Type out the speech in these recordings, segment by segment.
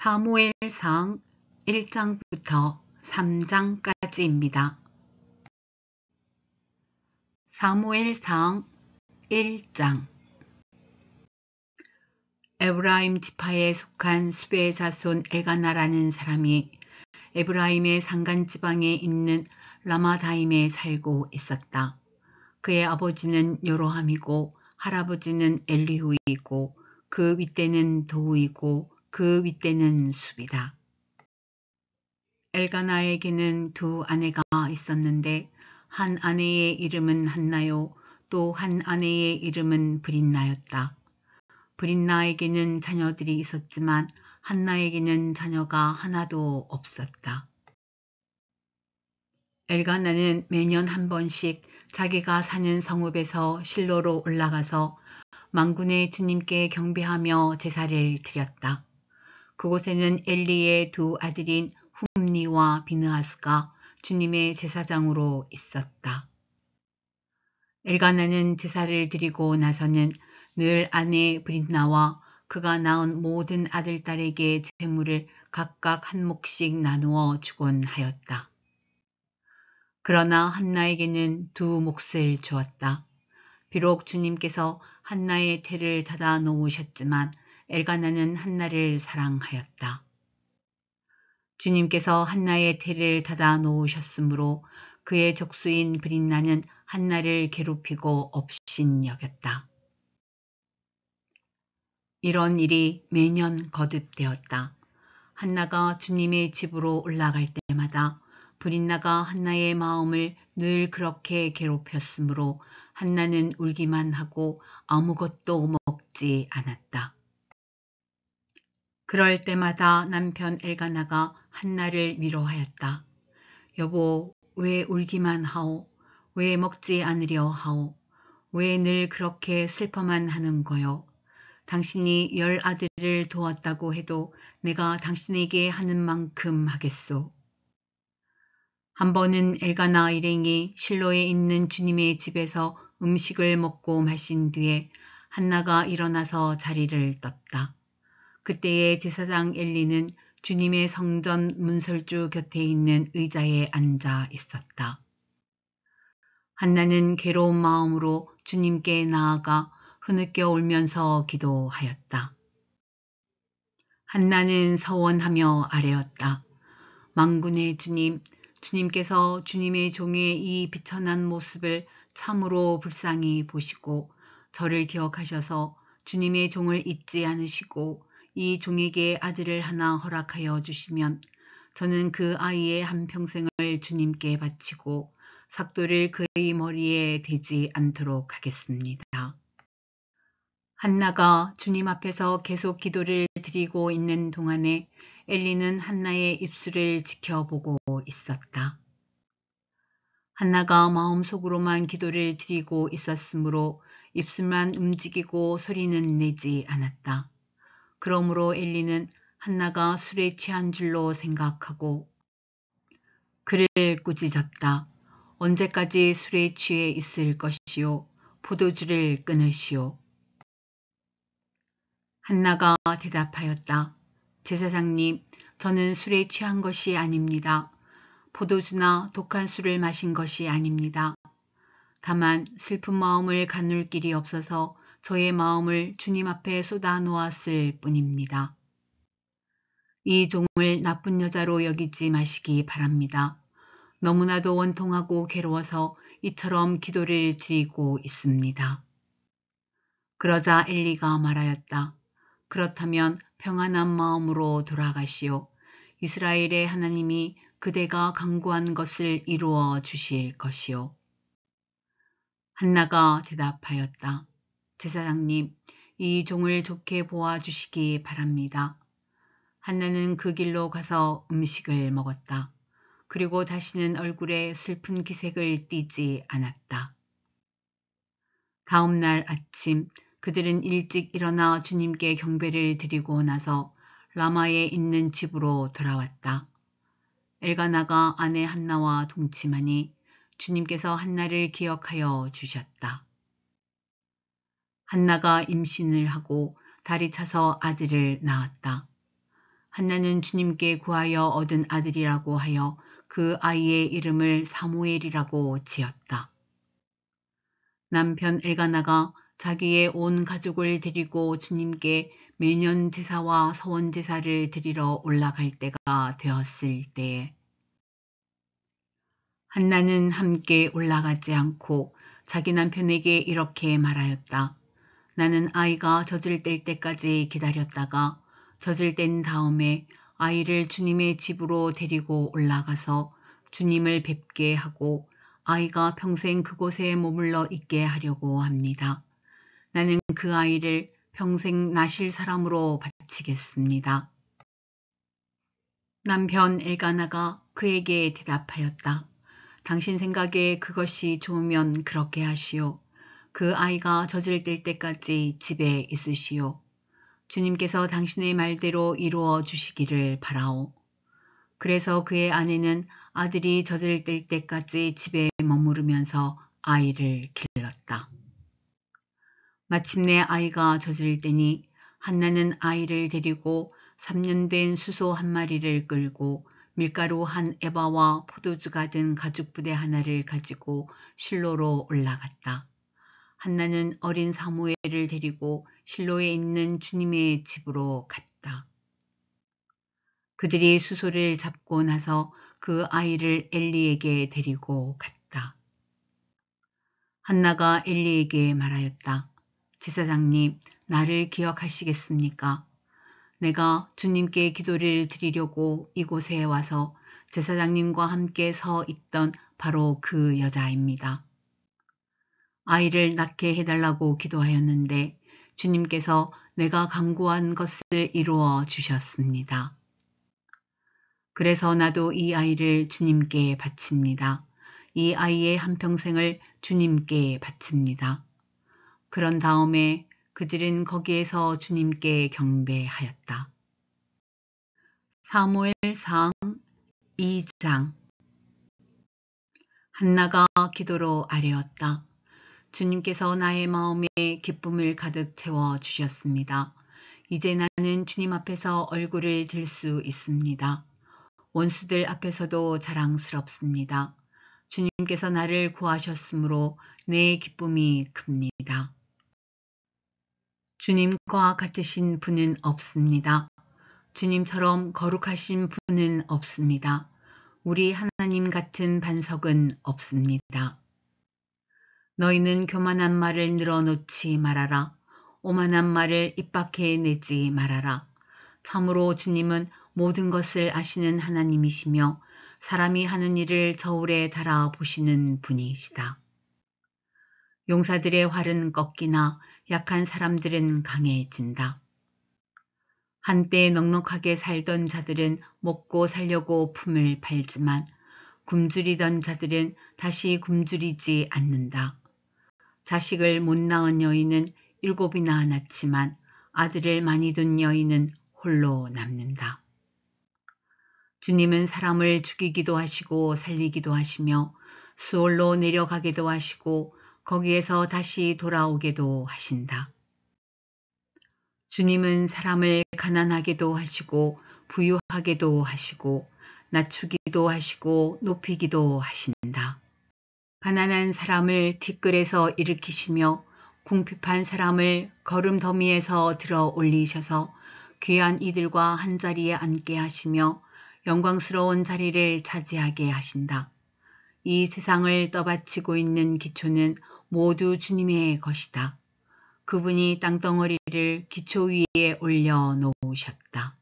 사무엘상 1장부터 3장까지입니다. 사무엘상 1장. 에브라임 지파에 속한 수베의 자손 엘가나라는 사람이 에브라임의 산간지방에 있는 라마다임에 살고 있었다. 그의 아버지는 요로함이고 할아버지는 엘리후이고 그 윗대는 도우이고 그 윗대는 숲이다. 엘가나에게는 두 아내가 있었는데 한 아내의 이름은 한나요, 또 한 아내의 이름은 브린나였다. 브린나에게는 자녀들이 있었지만 한나에게는 자녀가 하나도 없었다. 엘가나는 매년 한 번씩 자기가 사는 성읍에서 실로로 올라가서 만군의 주님께 경배하며 제사를 드렸다. 그곳에는 엘리의 두 아들인 훔니와 비느하스가 주님의 제사장으로 있었다. 엘가나는 제사를 드리고 나서는 늘 아내 브린나와 그가 낳은 모든 아들, 딸에게 제물을 각각 한 몫씩 나누어 주곤 하였다. 그러나 한나에게는 두 몫을 주었다. 비록 주님께서 한나의 태를 닫아 놓으셨지만 엘가나는 한나를 사랑하였다. 주님께서 한나의 태를 닫아 놓으셨으므로 그의 적수인 브린나는 한나를 괴롭히고 업신여겼다. 이런 일이 매년 거듭되었다. 한나가 주님의 집으로 올라갈 때마다 브린나가 한나의 마음을 늘 그렇게 괴롭혔으므로 한나는 울기만 하고 아무것도 먹지 않았다. 그럴 때마다 남편 엘가나가 한나를 위로하였다. 여보, 왜 울기만 하오? 왜 먹지 않으려 하오? 왜 늘 그렇게 슬퍼만 하는 거요? 당신이 10 아들을 도왔다고 해도 내가 당신에게 하는 만큼 하겠소. 한 번은 엘가나 일행이 실로에 있는 주님의 집에서 음식을 먹고 마신 뒤에 한나가 일어나서 자리를 떴다. 그때의 제사장 엘리는 주님의 성전 문설주 곁에 있는 의자에 앉아 있었다. 한나는 괴로운 마음으로 주님께 나아가 흐느껴 울면서 기도하였다. 한나는 서원하며 아뢰었다. 만군의 주님, 주님께서 주님의 종의 이 비천한 모습을 참으로 불쌍히 보시고 저를 기억하셔서 주님의 종을 잊지 않으시고 이 종에게 아들을 하나 허락하여 주시면 저는 그 아이의 한평생을 주님께 바치고 삭도를 그의 머리에 대지 않도록 하겠습니다. 한나가 주님 앞에서 계속 기도를 드리고 있는 동안에 엘리는 한나의 입술을 지켜보고 있었다. 한나가 마음속으로만 기도를 드리고 있었으므로 입술만 움직이고 소리는 내지 않았다. 그러므로 엘리는 한나가 술에 취한 줄로 생각하고 그를 꾸짖었다. 언제까지 술에 취해 있을 것이요? 포도주를 끊으시오. 한나가 대답하였다. 제사장님, 저는 술에 취한 것이 아닙니다. 포도주나 독한 술을 마신 것이 아닙니다. 다만 슬픈 마음을 가눌 길이 없어서 저의 마음을 주님 앞에 쏟아 놓았을 뿐입니다. 이 종을 나쁜 여자로 여기지 마시기 바랍니다. 너무나도 원통하고 괴로워서 이처럼 기도를 드리고 있습니다. 그러자 엘리가 말하였다. 그렇다면 평안한 마음으로 돌아가시오. 이스라엘의 하나님이 그대가 간구한 것을 이루어 주실 것이오. 한나가 대답하였다. 제사장님, 이 종을 좋게 보아주시기 바랍니다. 한나는 그 길로 가서 음식을 먹었다. 그리고 다시는 얼굴에 슬픈 기색을 띠지 않았다. 다음 날 아침 그들은 일찍 일어나 주님께 경배를 드리고 나서 라마에 있는 집으로 돌아왔다. 엘가나가 아내 한나와 동침하니 주님께서 한나를 기억하여 주셨다. 한나가 임신을 하고 달이 차서 아들을 낳았다. 한나는 주님께 구하여 얻은 아들이라고 하여 그 아이의 이름을 사무엘이라고 지었다. 남편 엘가나가 자기의 온 가족을 데리고 주님께 매년 제사와 서원 제사를 드리러 올라갈 때가 되었을 때에 한나는 함께 올라가지 않고 자기 남편에게 이렇게 말하였다. 나는 아이가 젖을 뗄 때까지 기다렸다가 젖을 뗀 다음에 아이를 주님의 집으로 데리고 올라가서 주님을 뵙게 하고 아이가 평생 그곳에 머물러 있게 하려고 합니다. 나는 그 아이를 평생 나실 사람으로 바치겠습니다. 남편 엘가나가 그에게 대답하였다. 당신 생각에 그것이 좋으면 그렇게 하시오. 그 아이가 젖을 뗄 때까지 집에 있으시오. 주님께서 당신의 말대로 이루어 주시기를 바라오. 그래서 그의 아내는 아들이 젖을 뗄 때까지 집에 머무르면서 아이를 길렀다. 마침내 아이가 젖을 떼니 한나는 아이를 데리고 3년 된 수소 한 마리를 끌고 밀가루 한 에바와 포도주가 든 가죽 부대 하나를 가지고 실로로 올라갔다. 한나는 어린 사무엘을 데리고 실로에 있는 주님의 집으로 갔다. 그들이 수소를 잡고 나서 그 아이를 엘리에게 데리고 갔다. 한나가 엘리에게 말하였다. 제사장님, 나를 기억하시겠습니까? 내가 주님께 기도를 드리려고 이곳에 와서 제사장님과 함께 서 있던 바로 그 여자입니다. 아이를 낳게 해달라고 기도하였는데 주님께서 내가 간구한 것을 이루어 주셨습니다. 그래서 나도 이 아이를 주님께 바칩니다. 이 아이의 한평생을 주님께 바칩니다. 그런 다음에 그들은 거기에서 주님께 경배하였다. 사무엘상 2장. 한나가 기도로 아뢰었다. 주님께서 나의 마음에 기쁨을 가득 채워주셨습니다. 이제 나는 주님 앞에서 얼굴을 들 수 있습니다. 원수들 앞에서도 자랑스럽습니다. 주님께서 나를 구하셨으므로 내 기쁨이 큽니다. 주님과 같으신 분은 없습니다. 주님처럼 거룩하신 분은 없습니다. 우리 하나님 같은 반석은 없습니다. 너희는 교만한 말을 늘어놓지 말아라. 오만한 말을 입 밖에 내지 말아라. 참으로 주님은 모든 것을 아시는 하나님이시며 사람이 하는 일을 저울에 달아 보시는 분이시다. 용사들의 활은 꺾이나 약한 사람들은 강해진다. 한때 넉넉하게 살던 자들은 먹고 살려고 품을 팔지만 굶주리던 자들은 다시 굶주리지 않는다. 자식을 못 낳은 여인은 7이나 낳지만 아들을 많이 둔 여인은 홀로 남는다. 주님은 사람을 죽이기도 하시고 살리기도 하시며 수올로 내려가기도 하시고 거기에서 다시 돌아오게도 하신다. 주님은 사람을 가난하게도 하시고 부유하게도 하시고 낮추기도 하시고 높이기도 하신다. 가난한 사람을 뒷뜰에서 일으키시며 궁핍한 사람을 거름더미에서 들어 올리셔서 귀한 이들과 한자리에 앉게 하시며 영광스러운 자리를 차지하게 하신다. 이 세상을 떠받치고 있는 기초는 모두 주님의 것이다. 그분이 땅덩어리를 기초 위에 올려놓으셨다.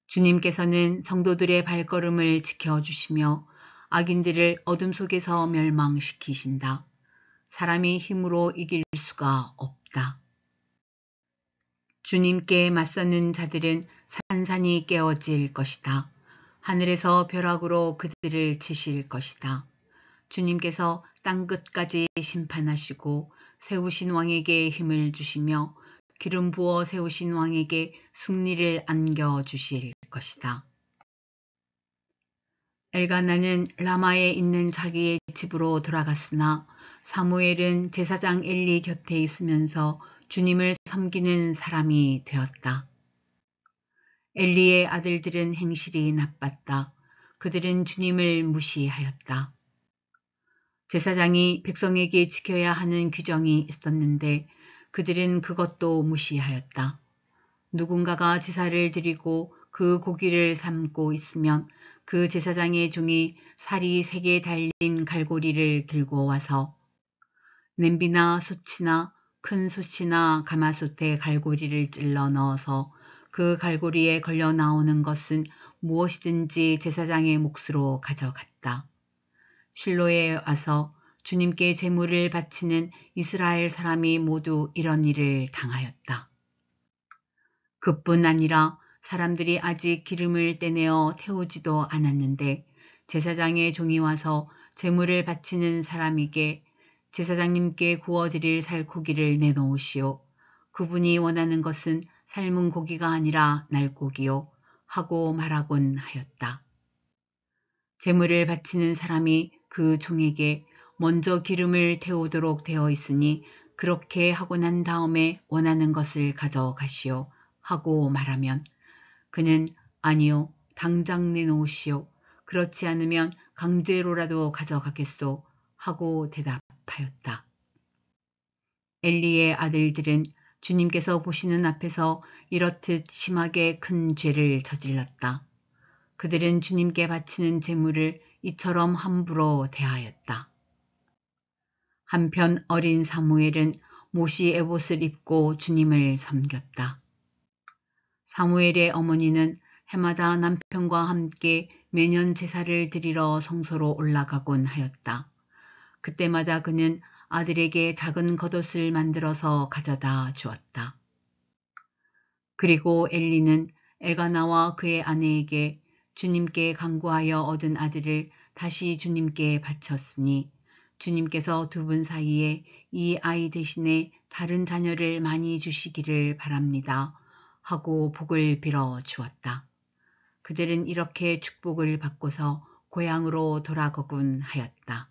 주님께서는 성도들의 발걸음을 지켜주시며 악인들을 어둠 속에서 멸망시키신다. 사람이 힘으로 이길 수가 없다. 주님께 맞서는 자들은 산산이 깨어질 것이다. 하늘에서 벼락으로 그들을 치실 것이다. 주님께서 땅끝까지 심판하시고 세우신 왕에게 힘을 주시며 기름 부어 세우신 왕에게 승리를 안겨주실 것이다. 엘가나는 라마에 있는 자기의 집으로 돌아갔으나 사무엘은 제사장 엘리 곁에 있으면서 주님을 섬기는 사람이 되었다. 엘리의 아들들은 행실이 나빴다. 그들은 주님을 무시하였다. 제사장이 백성에게 지켜야 하는 규정이 있었는데 그들은 그것도 무시하였다. 누군가가 제사를 드리고 그 고기를 삶고 있으면 그 제사장의 종이 살이 3개 달린 갈고리를 들고 와서 냄비나 솥이나 큰 솥이나 가마솥에 갈고리를 찔러 넣어서 그 갈고리에 걸려 나오는 것은 무엇이든지 제사장의 몫으로 가져갔다. 실로에 와서 주님께 제물을 바치는 이스라엘 사람이 모두 이런 일을 당하였다. 그뿐 아니라 사람들이 아직 기름을 떼내어 태우지도 않았는데 제사장의 종이 와서 제물을 바치는 사람에게 제사장님께 구워드릴 살코기를 내놓으시오. 그분이 원하는 것은 삶은 고기가 아니라 날고기요. 하고 말하곤 하였다. 제물을 바치는 사람이 그 종에게 먼저 기름을 태우도록 되어 있으니 그렇게 하고 난 다음에 원하는 것을 가져가시오. 하고 말하면 그는 아니요, 당장 내놓으시오. 그렇지 않으면 강제로라도 가져가겠소. 하고 대답하였다. 엘리의 아들들은 주님께서 보시는 앞에서 이렇듯 심하게 큰 죄를 저질렀다. 그들은 주님께 바치는 제물을 이처럼 함부로 대하였다. 한편 어린 사무엘은 모시 에봇을 입고 주님을 섬겼다. 사무엘의 어머니는 해마다 남편과 함께 매년 제사를 드리러 성소로 올라가곤 하였다. 그때마다 그는 아들에게 작은 겉옷을 만들어서 가져다 주었다. 그리고 엘리는 엘가나와 그의 아내에게 주님께 간구하여 얻은 아들을 다시 주님께 바쳤으니 주님께서 두 분 사이에 이 아이 대신에 다른 자녀를 많이 주시기를 바랍니다. 하고 복을 빌어 주었다. 그들은 이렇게 축복을 받고서 고향으로 돌아가곤 하였다.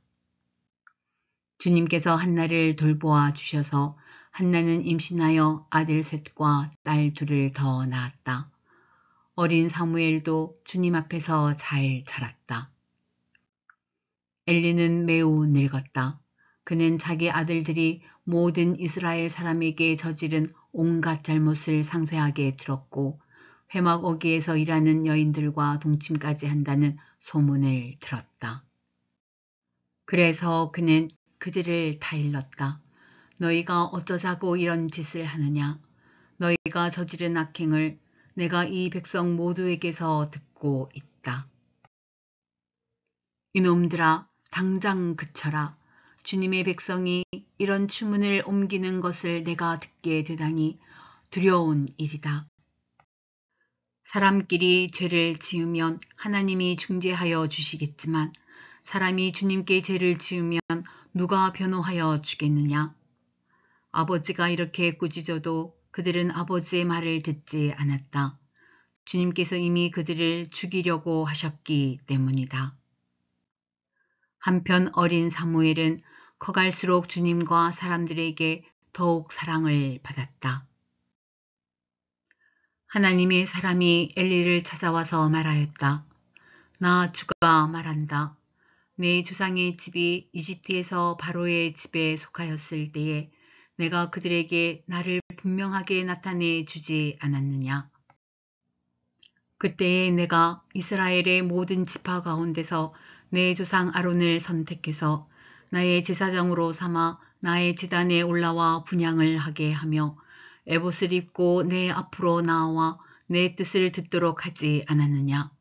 주님께서 한나를 돌보아 주셔서 한나는 임신하여 아들 셋과 딸 2을 더 낳았다. 어린 사무엘도 주님 앞에서 잘 자랐다. 엘리는 매우 늙었다. 그는 자기 아들들이 모든 이스라엘 사람에게 저지른 온갖 잘못을 상세하게 들었고 회막 어귀에서 일하는 여인들과 동침까지 한다는 소문을 들었다. 그래서 그는 그들을 다 일렀다. 너희가 어쩌자고 이런 짓을 하느냐. 너희가 저지른 악행을 내가 이 백성 모두에게서 듣고 있다. 이놈들아, 당장 그쳐라. 주님의 백성이 이런 추문을 옮기는 것을 내가 듣게 되다니 두려운 일이다. 사람끼리 죄를 지으면 하나님이 중재하여 주시겠지만 사람이 주님께 죄를 지으면 누가 변호하여 주겠느냐. 아버지가 이렇게 꾸짖어도 그들은 아버지의 말을 듣지 않았다. 주님께서 이미 그들을 죽이려고 하셨기 때문이다. 한편 어린 사무엘은 커갈수록 주님과 사람들에게 더욱 사랑을 받았다. 하나님의 사람이 엘리를 찾아와서 말하였다. 나 주가 말한다. 내 조상의 집이 이집트에서 바로의 집에 속하였을 때에 내가 그들에게 나를 분명하게 나타내 주지 않았느냐. 그때에 내가 이스라엘의 모든 지파 가운데서 내 조상 아론을 선택해서 나의 제사장으로 삼아 나의 제단에 올라와 분향을 하게 하며 에봇을 입고 내 앞으로 나와 내 뜻을 듣도록 하지 않았느냐.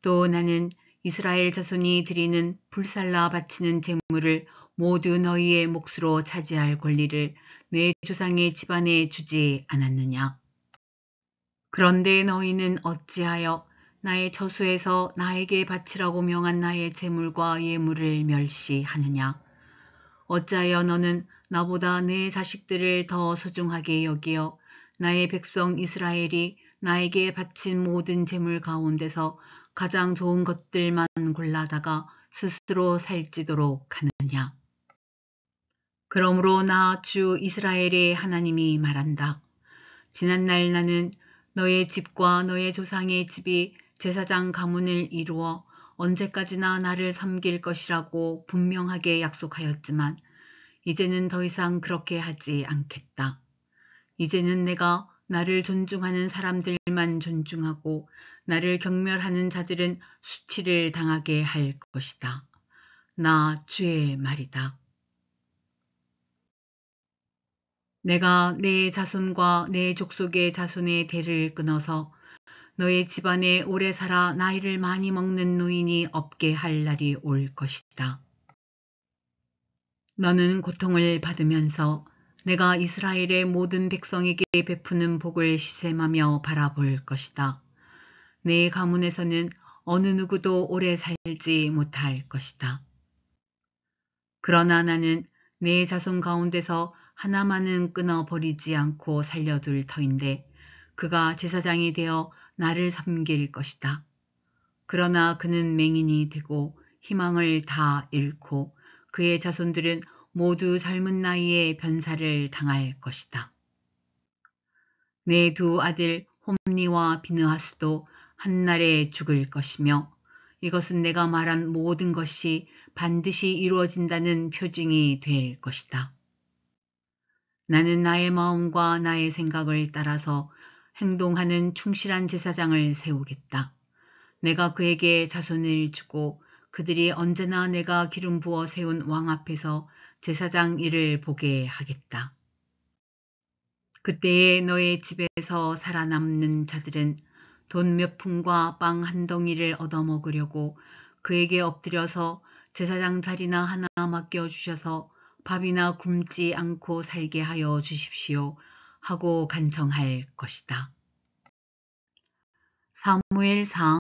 또 나는 이스라엘 자손이 드리는 불살라 바치는 제물을 모두 너희의 몫으로 차지할 권리를 내 조상의 집안에 주지 않았느냐. 그런데 너희는 어찌하여 나의 저수에서 나에게 바치라고 명한 나의 제물과 예물을 멸시하느냐. 어찌하여 너는 나보다 내 자식들을 더 소중하게 여기어 나의 백성 이스라엘이 나에게 바친 모든 제물 가운데서 가장 좋은 것들만 골라다가 스스로 살찌도록 하느냐. 그러므로 나 주 이스라엘의 하나님이 말한다. 지난날 나는 너의 집과 너의 조상의 집이 제사장 가문을 이루어 언제까지나 나를 섬길 것이라고 분명하게 약속하였지만 이제는 더 이상 그렇게 하지 않겠다. 이제는 내가 나를 존중하는 사람들만 존중하고 나를 경멸하는 자들은 수치를 당하게 할 것이다. 나 주의 말이다. 내가 내 자손과 내 족속의 자손의 대를 끊어서 너의 집안에 오래 살아 나이를 많이 먹는 노인이 없게 할 날이 올 것이다. 너는 고통을 받으면서 내가 이스라엘의 모든 백성에게 베푸는 복을 시샘하며 바라볼 것이다. 내 가문에서는 어느 누구도 오래 살지 못할 것이다. 그러나 나는 내 자손 가운데서 하나만은 끊어버리지 않고 살려둘 터인데 그가 제사장이 되어 나를 섬길 것이다. 그러나 그는 맹인이 되고 희망을 다 잃고 그의 자손들은 모두 젊은 나이에 변사를 당할 것이다. 내 두 아들 홈니와 비느하스도 한날에 죽을 것이며 이것은 내가 말한 모든 것이 반드시 이루어진다는 표징이 될 것이다. 나는 나의 마음과 나의 생각을 따라서 행동하는 충실한 제사장을 세우겠다. 내가 그에게 자손을 주고 그들이 언제나 내가 기름 부어 세운 왕 앞에서 제사장 일을 보게 하겠다. 그때에 너의 집에서 살아남는 자들은 돈 몇 푼과 빵 한 덩이를 얻어먹으려고 그에게 엎드려서 제사장 자리나 하나 맡겨주셔서 밥이나 굶지 않고 살게 하여 주십시오 하고 간청할 것이다. 사무엘상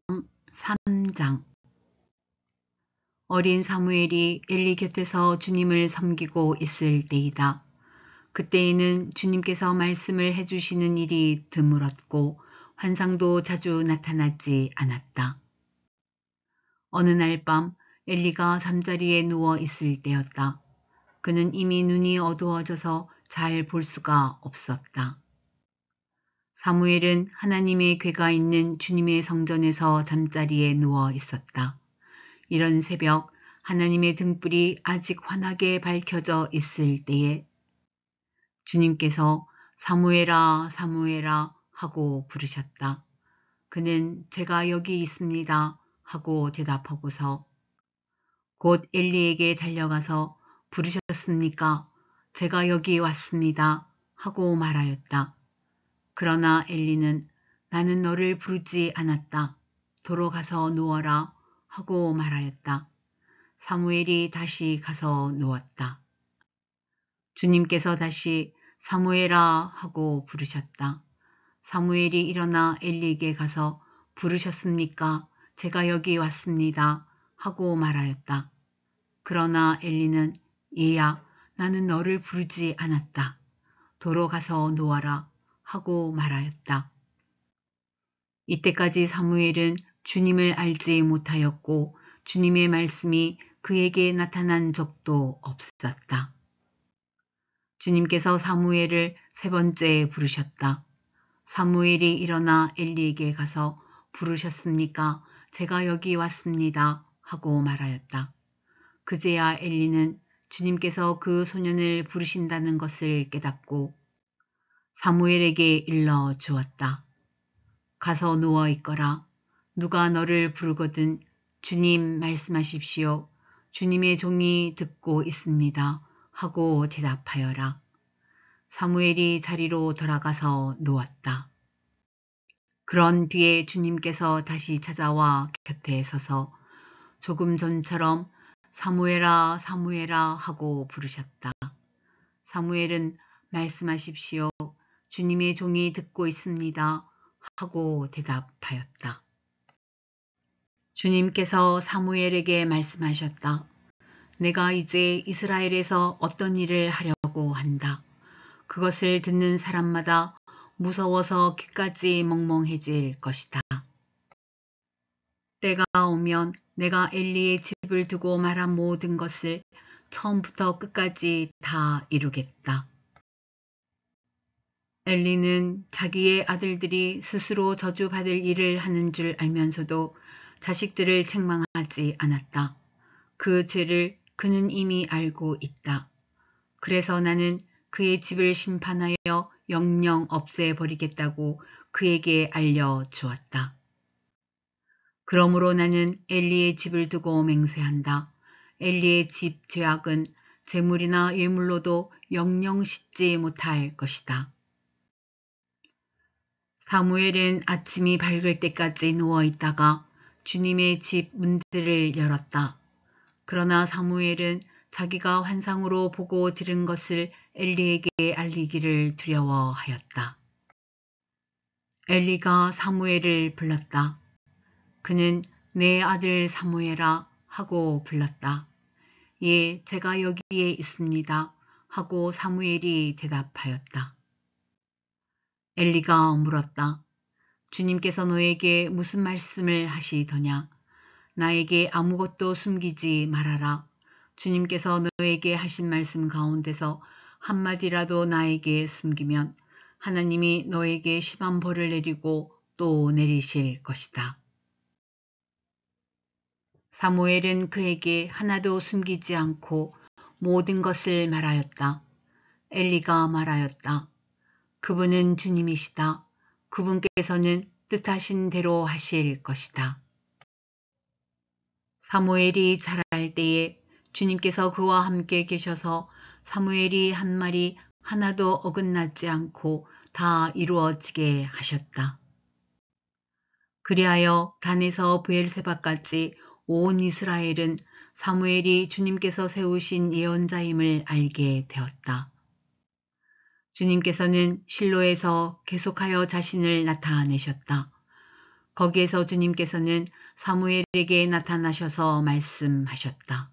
3장. 어린 사무엘이 엘리 곁에서 주님을 섬기고 있을 때이다. 그때에는 주님께서 말씀을 해주시는 일이 드물었고 환상도 자주 나타나지 않았다. 어느 날 밤 엘리가 잠자리에 누워 있을 때였다. 그는 이미 눈이 어두워져서 잘 볼 수가 없었다. 사무엘은 하나님의 궤가 있는 주님의 성전에서 잠자리에 누워 있었다. 이런 새벽 하나님의 등불이 아직 환하게 밝혀져 있을 때에 주님께서 사무엘아 사무엘아 하고 부르셨다. 그는 제가 여기 있습니다 하고 대답하고서 곧 엘리에게 달려가서 부르셨습니까? 제가 여기 왔습니다 하고 말하였다. 그러나 엘리는 나는 너를 부르지 않았다. 도로 가서 누워라 하고 말하였다. 사무엘이 다시 가서 누웠다. 주님께서 다시 사무엘아 하고 부르셨다. 사무엘이 일어나 엘리에게 가서 부르셨습니까? 제가 여기 왔습니다 하고 말하였다. 그러나 엘리는 얘야 나는 너를 부르지 않았다. 도로 가서 누워라 하고 말하였다. 이때까지 사무엘은 주님을 알지 못하였고 주님의 말씀이 그에게 나타난 적도 없었다. 주님께서 사무엘을 세 번째 부르셨다. 사무엘이 일어나 엘리에게 가서 부르셨습니까? 제가 여기 왔습니다 하고 말하였다. 그제야 엘리는 주님께서 그 소년을 부르신다는 것을 깨닫고 사무엘에게 일러 주었다. 가서 누워 있거라. 누가 너를 부르거든 주님 말씀하십시오. 주님의 종이 듣고 있습니다 하고 대답하여라. 사무엘이 자리로 돌아가서 누웠다. 그런 뒤에 주님께서 다시 찾아와 곁에 서서 조금 전처럼 사무엘아 사무엘아 하고 부르셨다. 사무엘은 말씀하십시오. 주님의 종이 듣고 있습니다 하고 대답하였다. 주님께서 사무엘에게 말씀하셨다. 내가 이제 이스라엘에서 어떤 일을 하려고 한다. 그것을 듣는 사람마다 무서워서 귀까지 멍멍해질 것이다. 때가 오면 내가 엘리의 집을 두고 말한 모든 것을 처음부터 끝까지 다 이루겠다. 엘리는 자기의 아들들이 스스로 저주받을 일을 하는 줄 알면서도 자식들을 책망하지 않았다. 그 죄를 그는 이미 알고 있다. 그래서 나는 그의 집을 심판하여 영영 없애버리겠다고 그에게 알려주었다. 그러므로 나는 엘리의 집을 두고 맹세한다. 엘리의 집 죄악은 재물이나 예물로도 영영 씻지 못할 것이다. 사무엘은 아침이 밝을 때까지 누워있다가 주님의 집 문들을 열었다. 그러나 사무엘은 자기가 환상으로 보고 들은 것을 엘리에게 알리기를 두려워하였다. 엘리가 사무엘을 불렀다. 그는 내 아들 사무엘아 하고 불렀다. 예, 제가 여기에 있습니다 하고 사무엘이 대답하였다. 엘리가 물었다. 주님께서 너에게 무슨 말씀을 하시더냐? 나에게 아무것도 숨기지 말아라. 주님께서 너에게 하신 말씀 가운데서 한마디라도 나에게 숨기면 하나님이 너에게 심한 벌을 내리고 또 내리실 것이다. 사무엘은 그에게 하나도 숨기지 않고 모든 것을 말하였다. 엘리가 말하였다. 그분은 주님이시다. 그분께서는 뜻하신 대로 하실 것이다. 사무엘이 자랄 때에 주님께서 그와 함께 계셔서 사무엘이 한 말이 하나도 어긋나지 않고 다 이루어지게 하셨다. 그리하여 단에서 브엘세바까지 온 이스라엘은 사무엘이 주님께서 세우신 예언자임을 알게 되었다. 주님께서는 실로에서 계속하여 자신을 나타내셨다. 거기에서 주님께서는 사무엘에게 나타나셔서 말씀하셨다.